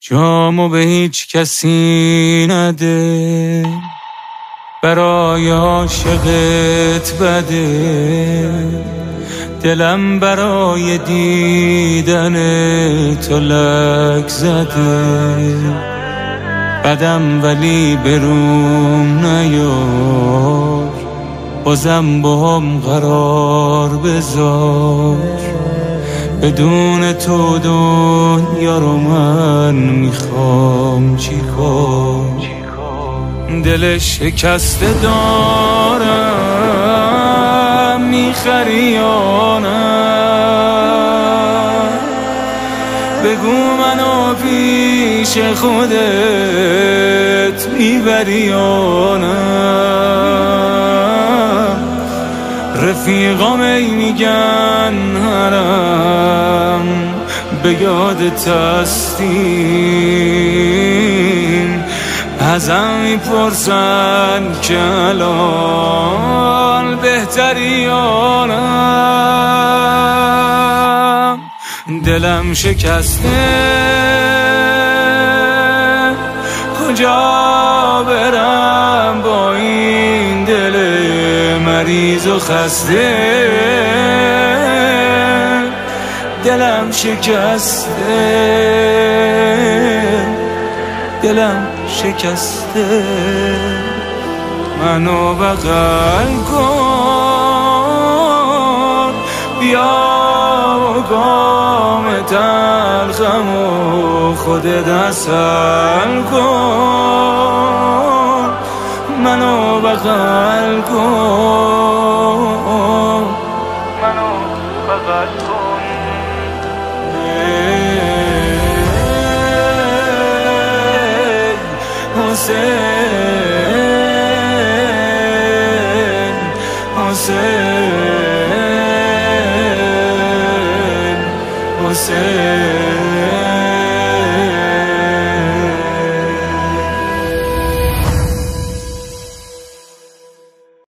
جامو به هیچ کسی نده، برای عاشقت بده. دلم برای دیدن تو لک زده، بدم ولی بروم نیار، بازم با هم قرار بذار. بدون تو دنیا رو من میخوام چیکار؟ دل شکسته دارم، میخری یا نه؟ بگو منو پیش خودت میبری یا نه؟ رفیقام ای میگن هرم به یادت هستیم، ازم میپرسن که الان بهتری یا نه؟ دلم شکسته، کجا برم با این دل مریض و خسته؟ دلم شکسته، دلم شکسته. منو بغل کن، بیا و گام تلخم و خودت عسل کن. منو بغل کن، منو بغل کن. حسین، حسین، حسین.